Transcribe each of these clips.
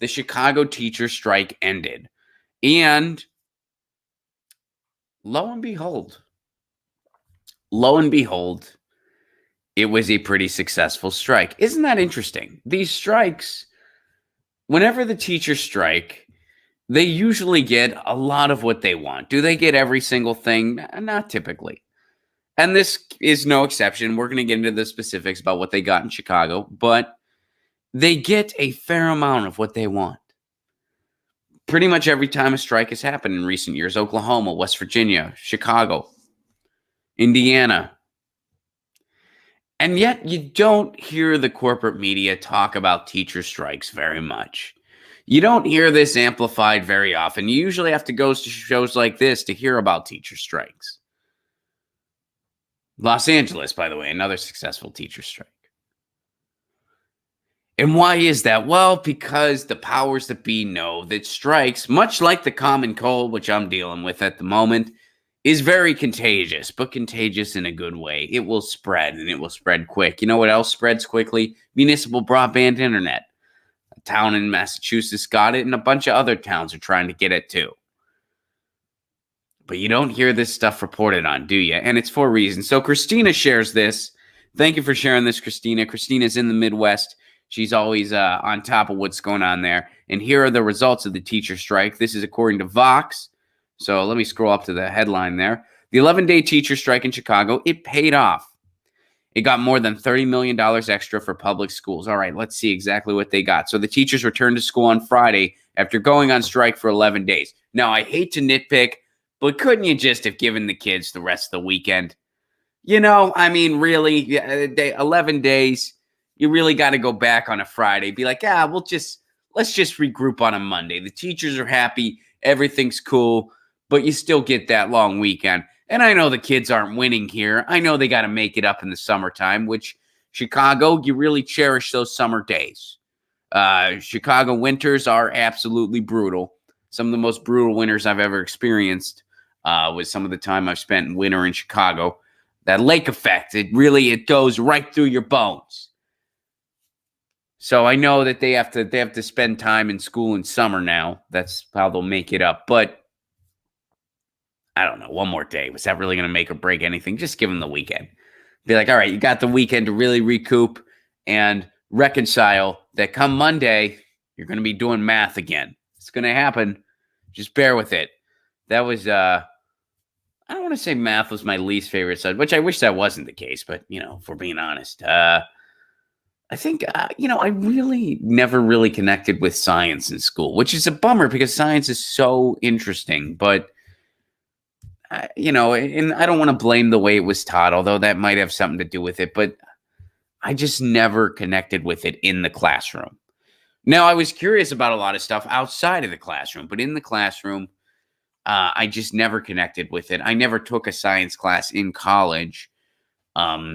the Chicago teacher strike ended. And lo and behold, it was a pretty successful strike. Isn't that interesting? These strikes, whenever the teachers strike, they usually get a lot of what they want. Do they get every single thing? Not typically. And this is no exception. We're going to get into the specifics about what they got in Chicago, but they get a fair amount of what they want. Pretty much every time a strike has happened in recent years: Oklahoma, West Virginia, Chicago, Indiana. And yet you don't hear the corporate media talk about teacher strikes very much. You don't hear this amplified very often. You usually have to go to shows like this to hear about teacher strikes. Los Angeles, by the way, another successful teacher strike. And why is that? Well, because the powers that be know that strikes, much like the common cold, which I'm dealing with at the moment, is very contagious, but contagious in a good way. It will spread, and it will spread quick. You know what else spreads quickly? Municipal broadband internet. A town in Massachusetts got it, and a bunch of other towns are trying to get it too. But you don't hear this stuff reported on, do you? And it's for a reason. So Christina shares this. Thank you for sharing this, Christina. Christina's in the Midwest. She's always on top of what's going on there. And here are the results of the teacher strike. This is according to Vox. So let me scroll up to the headline there. The 11-day teacher strike in Chicago, it paid off. It got more than $30 million extra for public schools. All right, let's see exactly what they got. So the teachers returned to school on Friday after going on strike for 11 days. Now, I hate to nitpick, but couldn't you just have given the kids the rest of the weekend? You know, I mean, really, 11 days, you really got to go back on a Friday. Be like, let's just regroup on a Monday. The teachers are happy. Everything's cool. But you still get that long weekend. And I know the kids aren't winning here. I know they got to make it up in the summertime, which Chicago, you really cherish those summer days. Chicago winters are absolutely brutal. Some of the most brutal winters I've ever experienced was some of the time I've spent in winter in Chicago. That lake effect, it goes right through your bones. So I know that they have to spend time in school in summer now. That's how they'll make it up. But I don't know, one more day. Was that really going to make or break anything? Just give them the weekend. Be like, all right, you got the weekend to really recoup and reconcile that come Monday, you're going to be doing math again. It's going to happen. Just bear with it. That was, I don't want to say math was my least favorite subject, which I wish that wasn't the case. But, if we're being honest, I think, I really never really connected with science in school, which is a bummer because science is so interesting. But and I don't want to blame the way it was taught, although that might have something to do with it, but I just never connected with it in the classroom. Now, I was curious about a lot of stuff outside of the classroom, but in the classroom, I just never connected with it. I never took a science class in college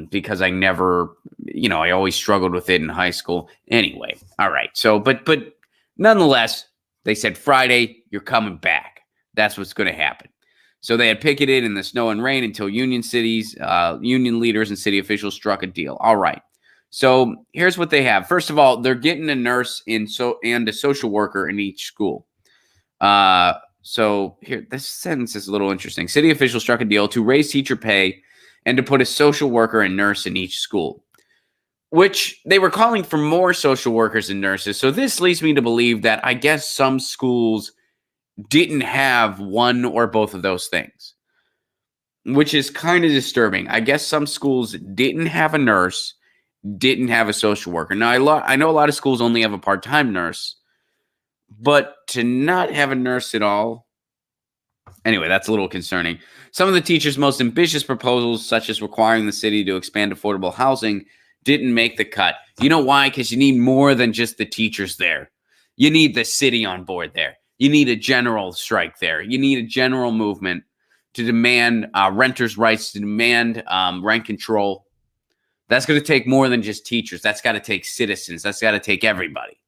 because I never, I always struggled with it in high school. Anyway, all right. So, but nonetheless, they said Friday, you're coming back. That's what's going to happen. So they had picketed in the snow and rain until union leaders and city officials struck a deal. All right. So here's what they have. First of all, they're getting a nurse and a social worker in each school. So here, this sentence is a little interesting. City officials struck a deal to raise teacher pay and to put a social worker and nurse in each school, which they were calling for more social workers and nurses. So this leads me to believe that I guess some schools didn't have one or both of those things, which is kind of disturbing. I guess some schools didn't have a nurse, didn't have a social worker. Now, I know a lot of schools only have a part-time nurse, but to not have a nurse at all, anyway, that's a little concerning. Some of the teachers' most ambitious proposals, such as requiring the city to expand affordable housing, didn't make the cut. You know why? Because you need more than just the teachers there. You need the city on board there. You need a general strike there. You need a general movement to demand renters' rights, to demand rent control. That's going to take more than just teachers. That's got to take citizens. That's got to take everybody.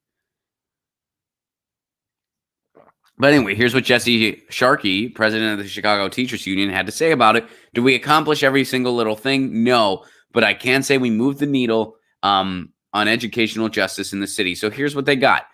But anyway, here's what Jesse Sharkey, president of the Chicago Teachers Union, had to say about it. Did we accomplish every single little thing? No. But I can say we moved the needle on educational justice in the city. So here's what they got.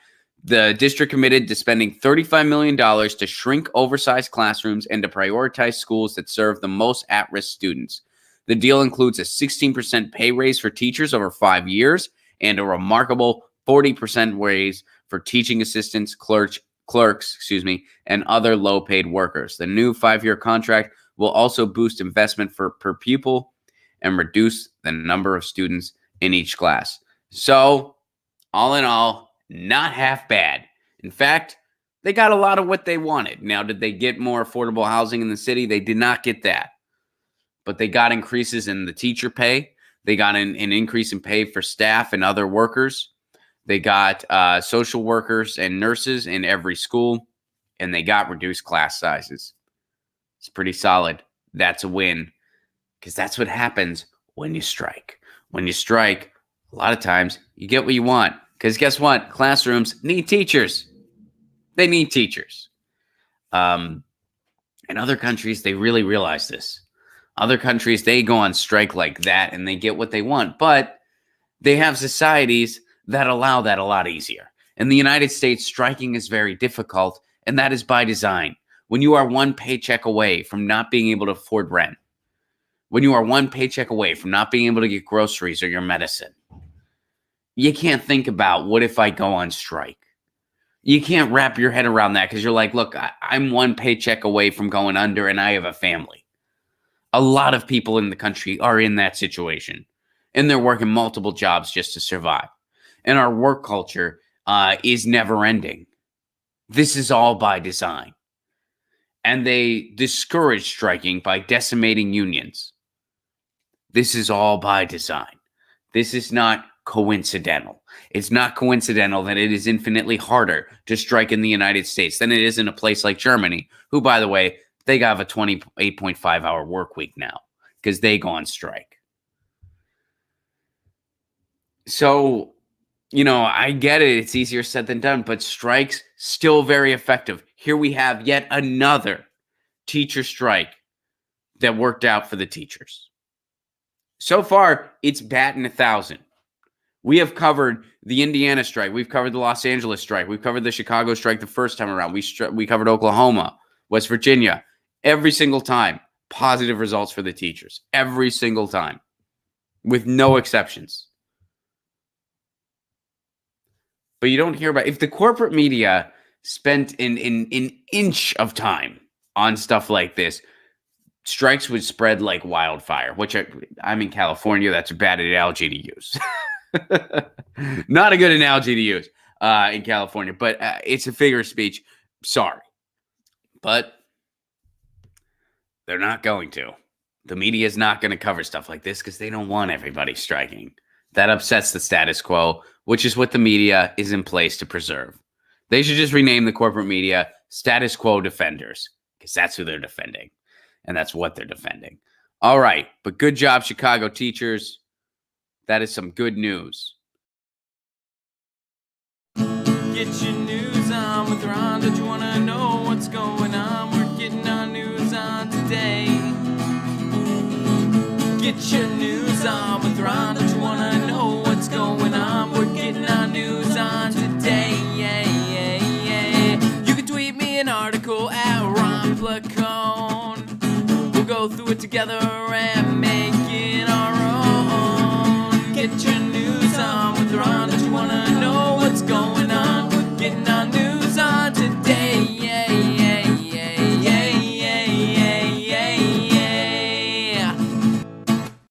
The district committed to spending $35 million to shrink oversized classrooms and to prioritize schools that serve the most at-risk students. The deal includes a 16% pay raise for teachers over 5 years and a remarkable 40% raise for teaching assistants, clerks, and other low-paid workers. The new 5-year contract will also boost investment per pupil and reduce the number of students in each class. So, all in all, not half bad. In fact, they got a lot of what they wanted. Now, did they get more affordable housing in the city? They did not get that. But they got increases in the teacher pay. They got an increase in pay for staff and other workers. They got social workers and nurses in every school. And they got reduced class sizes. It's pretty solid. That's a win. Because that's what happens when you strike. When you strike, a lot of times you get what you want. Because guess what? Classrooms need teachers. They need teachers. In other countries, they really realize this. Other countries, they go on strike like that and they get what they want. But they have societies that allow that a lot easier. In the United States, striking is very difficult, and that is by design. When you are one paycheck away from not being able to afford rent, when you are one paycheck away from not being able to get groceries or your medicine, you can't think about, what if I go on strike? You can't wrap your head around that because you're like, look, I'm one paycheck away from going under and I have a family. A lot of people in the country are in that situation and they're working multiple jobs just to survive. And our work culture is never ending. This is all by design. And they discourage striking by decimating unions. This is all by design. This is not coincidental. It's not coincidental that it is infinitely harder to strike in the United States than it is in a place like Germany, who, by the way, they have a 28.5-hour work week now because they go on strike. So, I get it. It's easier said than done, but strikes still very effective. Here we have yet another teacher strike that worked out for the teachers. So far, it's batting 1,000. We have covered the Indiana strike. We've covered the Los Angeles strike. We've covered the Chicago strike the first time around. We covered Oklahoma, West Virginia. Every single time, positive results for the teachers. Every single time, with no exceptions. But you don't hear about, if the corporate media spent an inch of time on stuff like this, strikes would spread like wildfire, which I'm in California. That's a bad analogy to use. Not a good analogy to use in California, but it's a figure of speech. Sorry. But they're not going to. The media is not going to cover stuff like this because they don't want everybody striking. That upsets the status quo, which is what the media is in place to preserve. They should just rename the corporate media status quo defenders because that's who they're defending. And that's what they're defending. All right. But good job, Chicago teachers. That is some good news. Get your news on with Ron. Don't you want to know what's going on? We're getting our news on today. Get your news on with Ron. Don't you want to know what's going on? We're getting our news on today. You can tweet me an article at Ron Placone. We'll go through it together and